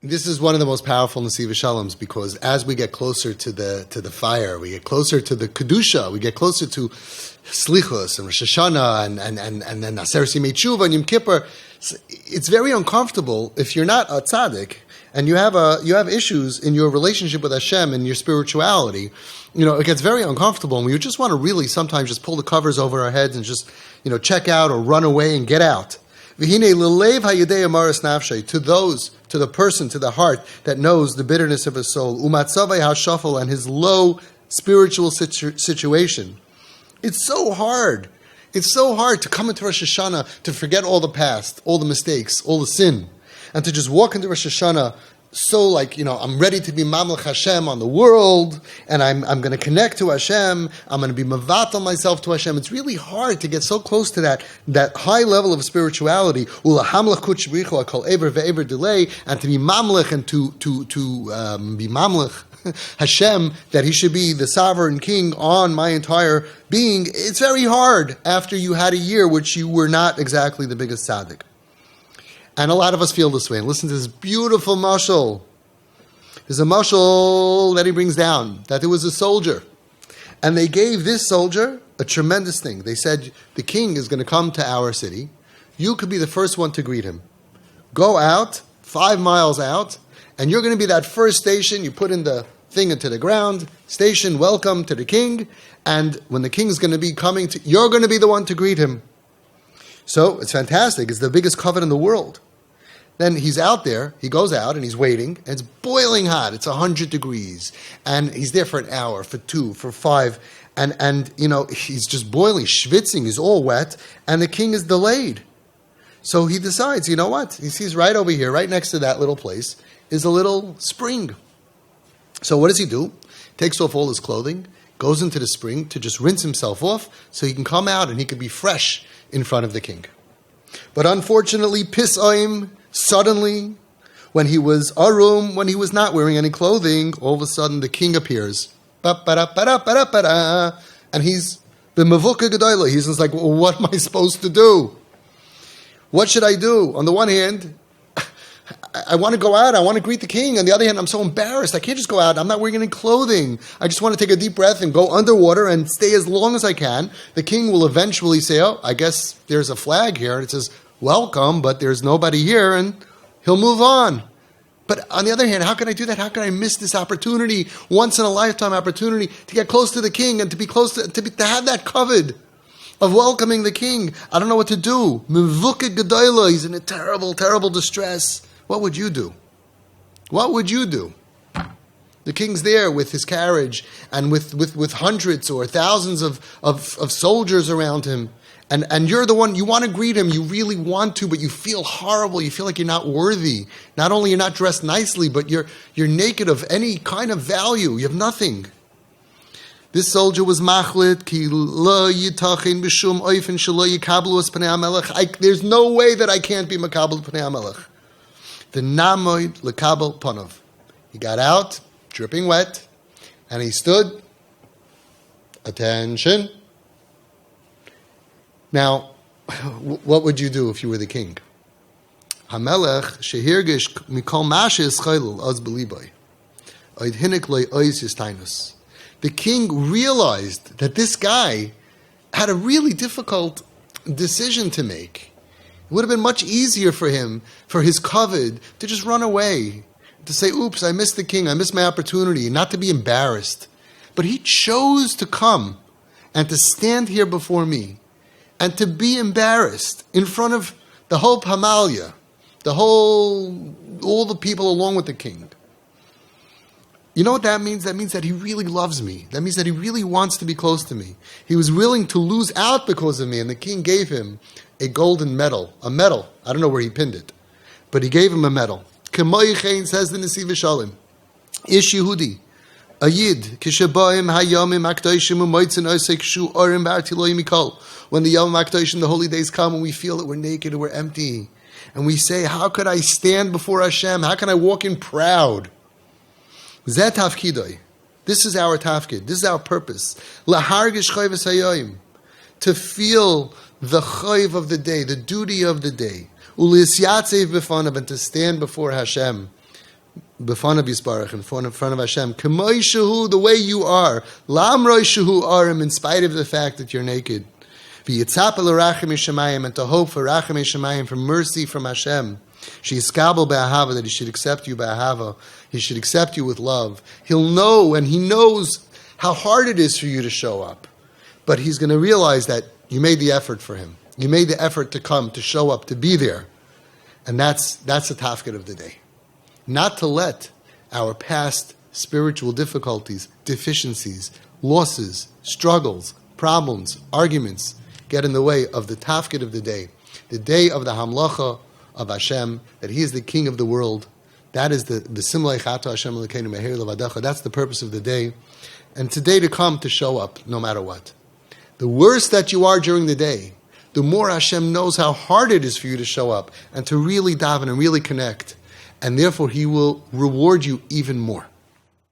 This is one of the most powerful Nesiva Shaloms, because as we get closer to the fire, we get closer to the Kedusha, we get closer to Slichus and Rosh HaShana and then Aser Simei Tshuva and Yom Kippur. It's very uncomfortable if you're not a tzaddik and you have issues in your relationship with Hashem and your spirituality. It gets very uncomfortable, and we just want to really sometimes just pull the covers over our heads and just check out or run away and get out. To the person, to the heart that knows the bitterness of his soul, umatzavei hashafel, and his low spiritual situation. It's so hard. It's so hard to come into Rosh Hashanah, to forget all the past, all the mistakes, all the sin, and to just walk into Rosh Hashanah so I'm ready to be Mamlech Hashem on the world, and I'm going to connect to Hashem, I'm going to be Mavatal myself to Hashem. It's really hard to get so close to that high level of spirituality, Ulahamlech Kuchbricho, I call Ever Ve'ever delay, and to be Mamlech and to be Mamlech Hashem, that he should be the sovereign king on my entire being. It's very hard after you had a year which you were not exactly the biggest tzaddik. And a lot of us feel this way. And listen to this beautiful mashal. There's a mashal that he brings down, that there was a soldier. And they gave this soldier a tremendous thing. They said, the king is going to come to our city. You could be the first one to greet him. Go out, 5 miles out, and you're going to be that first station. You put in the thing into the ground, station, welcome to the king. And when the king's going to be coming, you're going to be the one to greet him. So it's fantastic. It's the biggest covet in the world. Then he's out there, he goes out and he's waiting, and it's boiling hot, it's 100 degrees, and he's there for an hour, for 2, for 5, and he's just boiling, schwitzing, he's all wet, and the king is delayed. So he decides, you know what? He sees right over here, right next to that little place, is a little spring. So what does he do? Takes off all his clothing, goes into the spring to just rinse himself off, so he can come out and he can be fresh in front of the king. But unfortunately, Pisoim, suddenly, when he was not wearing any clothing, all of a sudden the king appears. And he's the Mavuka Gedolah. He's just like, well, what am I supposed to do? What should I do? On the one hand, I want to go out. I want to greet the king. On the other hand, I'm so embarrassed. I can't just go out. I'm not wearing any clothing. I just want to take a deep breath and go underwater and stay as long as I can. The king will eventually say, oh, I guess there's a flag here. And it says, welcome, but there's nobody here, and he'll move on. But on the other hand, how can I do that? How can I miss this opportunity, once in a lifetime opportunity, to get close to the king and to be close to have that covet of welcoming the king? I don't know what to do. Mevuka Gedolah, he's in a terrible, terrible distress. What would you do? What would you do? The king's there with his carriage and with hundreds or thousands of soldiers around him. And you're the one, you want to greet him, you really want to, but you feel horrible, you feel like you're not worthy. Not only you're not dressed nicely, but you're naked of any kind of value, you have nothing. This soldier was machlit, ki lo yitachin b'shum oifen shelo yikablu es pnei hamelech. There's no way that I can't be makabel pnei hamelech. The namoid lekabel panav. He got out, dripping wet, and he stood. Attention. Now, what would you do if you were the king? Hamelech shehirgish mikol mashes chaylul az beliboy. Oid hinik loy ois yistainus. The king realized that this guy had a really difficult decision to make. It would have been much easier for him, for his covet, to just run away, to say, oops, I missed the king, I missed my opportunity, not to be embarrassed. But he chose to come and to stand here before me and to be embarrassed in front of the whole Pamalia, all the people along with the king. You know what that means? That means that he really loves me. That means that he really wants to be close to me. He was willing to lose out because of me, and the king gave him a golden medal. A medal. I don't know where he pinned it, but he gave him a medal. K'moichein, says the Nesiv Shalom. Ish Yehudi, a Yid, kishabayim hayamim akdoshim u'moitzin osek shu orim ba'artiloi mikol. When the Yom HaKadoshim, the holy days come, and we feel that we're naked and we're empty, and we say, how could I stand before Hashem? How can I walk in proud? Zeh tafkidoi. This is our tafkid. This is our purpose. Lahargish chayvus hayoyim. To feel the chayv of the day, the duty of the day. Ulisyatzev b'fanav, and to stand before Hashem. b'fanav Yisbarach, in front of Hashem, k'may shehu, the way you are, lamroi shehu arim, in spite of the fact that you're naked, v'yitzap l'rachem yishamayim, and to hope for rachem yishamayim, for mercy from Hashem, sheyiskabel be'ahava, that He should accept you be'ahava, He should accept you with love. He'll know, and He knows how hard it is for you to show up, but He's going to realize that you made the effort for Him. You made the effort to come, to show up, to be there. And that's the tafkid of the day. Not to let our past spiritual difficulties, deficiencies, losses, struggles, problems, arguments get in the way of the tafkid of the day of the hamlacha of Hashem, that He is the King of the world. That is the simlei chato Hashem Elokeinu meher levadecha. That's the purpose of the day. And today to come to show up no matter what. The worse that you are during the day, the more Hashem knows how hard it is for you to show up and to really daven and really connect. And therefore He will reward you even more.